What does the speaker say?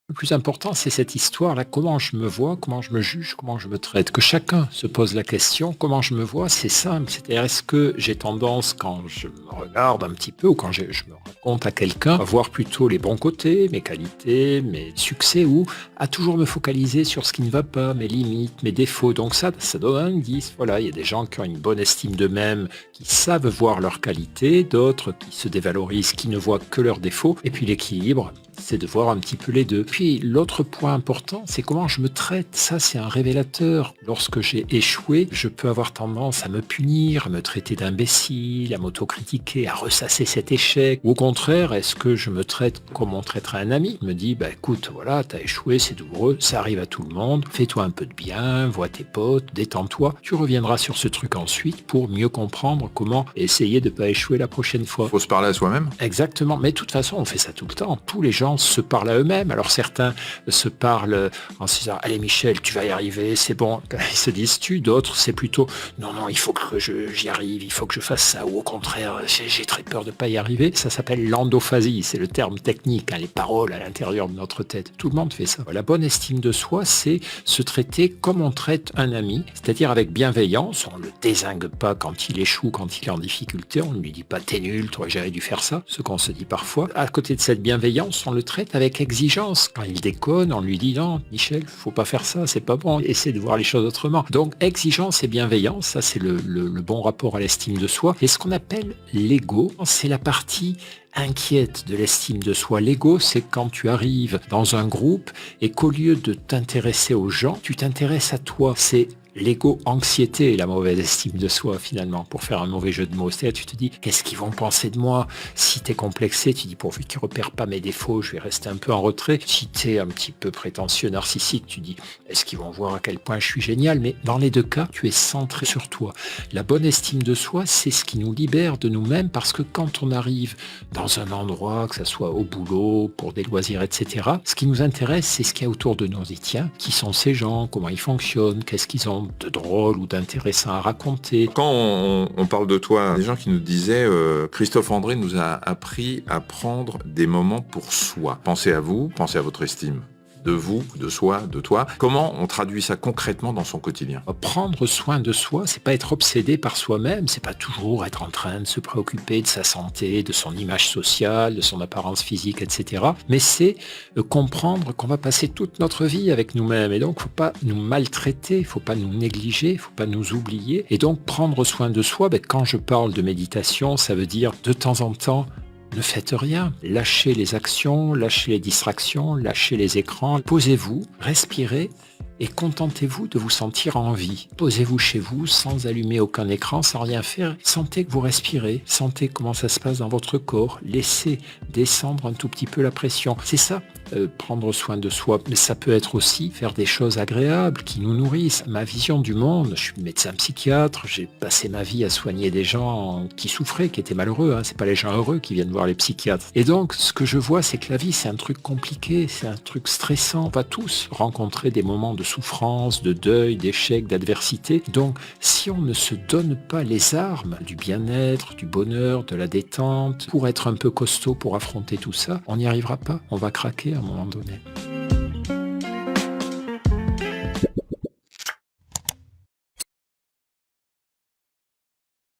Le plus important, c'est cette histoire-là. Comment je me vois, comment je me juge, comment je me traite. Que chacun se pose la question, comment je me vois, c'est simple. C'est-à-dire, est-ce que j'ai tendance, quand je me regarde un petit peu, ou quand je me raconte à quelqu'un, à voir plutôt les bons côtés, mes qualités, mes succès, ou à toujours me focaliser sur ce qui ne va pas, mes limites, mes défauts. Donc ça donne un indice. Voilà, il y a des gens qui ont une bonne estime d'eux-mêmes, qui savent voir leurs qualités, d'autres qui se dévalorisent, qui ne voient que leurs défauts. Et puis l'équilibre, c'est de voir un petit peu les deux. Puis l'autre point important, c'est comment je me traite. Ça, c'est un révélateur. Lorsque j'ai échoué, je peux avoir tendance à me punir, à me traiter d'imbécile, à m'autocritiquer, à ressasser cet échec. Ou au contraire, est-ce que je me traite comme on traiterait un ami? Je me dis, bah écoute, voilà, t'as échoué, c'est douloureux, ça arrive à tout le monde. Fais-toi un peu de bien, vois tes potes, détends-toi. Tu reviendras sur ce truc ensuite pour mieux comprendre comment essayer de ne pas échouer la prochaine fois. Faut se parler à soi-même. Exactement, mais de toute façon, on fait ça tout le temps. Tous les gens se parlent à eux-mêmes. Alors certains se parlent en se disant allez Michel, tu vas y arriver, c'est bon. Ils se disent tu. D'autres, c'est plutôt non, il faut que j'y arrive, il faut que je fasse ça. Ou au contraire, j'ai très peur de ne pas y arriver. Ça s'appelle l'endophasie, c'est le terme technique, les paroles à l'intérieur de notre tête. Tout le monde fait ça. La bonne estime de soi, c'est se traiter comme on traite un ami, c'est-à-dire avec bienveillance. On ne le dézingue pas quand il échoue, quand il est en difficulté. On ne lui dit pas t'es nul, t'aurais jamais dû faire ça, ce qu'on se dit parfois. À côté de cette bienveillance, on le traite avec exigence. Quand il déconne, on lui dit non, Michel, faut pas faire ça, c'est pas bon, essaie de voir les choses autrement. Donc exigence et bienveillance, ça c'est le bon rapport à l'estime de soi. Et ce qu'on appelle l'ego, c'est la partie inquiète de l'estime de soi. L'ego, c'est quand tu arrives dans un groupe et qu'au lieu de t'intéresser aux gens, tu t'intéresses à toi. C'est l'égo-anxiété et la mauvaise estime de soi, finalement, pour faire un mauvais jeu de mots. C'est-à-dire, tu te dis, qu'est-ce qu'ils vont penser de moi? Si t'es complexé, tu dis, pourvu qu'ils repèrent pas mes défauts, je vais rester un peu en retrait. Si t'es un petit peu prétentieux, narcissique, tu dis, est-ce qu'ils vont voir à quel point je suis génial? Mais dans les deux cas, tu es centré sur toi. La bonne estime de soi, c'est ce qui nous libère de nous-mêmes, parce que quand on arrive dans un endroit, que ce soit au boulot, pour des loisirs, etc., ce qui nous intéresse, c'est ce qu'il y a autour de nous. On dit, tiens, qui sont ces gens? Comment ils fonctionnent? Qu'est-ce qu'ils ont de drôle ou d'intéressant à raconter? Quand on parle de toi, des gens qui nous disaient Christophe André nous a appris à prendre des moments pour soi. Pensez à vous, pensez à votre estime de vous, de soi, de toi. Comment on traduit ça concrètement dans son quotidien? Prendre soin de soi, c'est pas être obsédé par soi-même, c'est pas toujours être en train de se préoccuper de sa santé, de son image sociale, de son apparence physique, etc. Mais c'est comprendre qu'on va passer toute notre vie avec nous-mêmes. Et donc, faut pas nous maltraiter, faut pas nous négliger, faut pas nous oublier. Et donc, prendre soin de soi, quand je parle de méditation, ça veut dire de temps en temps, ne faites rien. Lâchez les actions, lâchez les distractions, lâchez les écrans. Posez-vous, respirez et contentez-vous de vous sentir en vie. Posez-vous chez vous sans allumer aucun écran, sans rien faire. Sentez que vous respirez, sentez comment ça se passe dans votre corps. Laissez descendre un tout petit peu la pression. C'est ça, prendre soin de soi. Mais ça peut être aussi faire des choses agréables qui nous nourrissent. Ma vision du monde, je suis médecin psychiatre, j'ai passé ma vie à soigner des gens qui souffraient, qui étaient malheureux. C'est pas les gens heureux qui viennent voir les psychiatres. Et donc, ce que je vois, c'est que la vie, c'est un truc compliqué, c'est un truc stressant. On va tous rencontrer des moments de souffrance, de deuil, d'échec, d'adversité. Donc, si on ne se donne pas les armes du bien-être, du bonheur, de la détente, pour être un peu costaud, pour affronter tout ça, on n'y arrivera pas. On va craquer à un moment donné.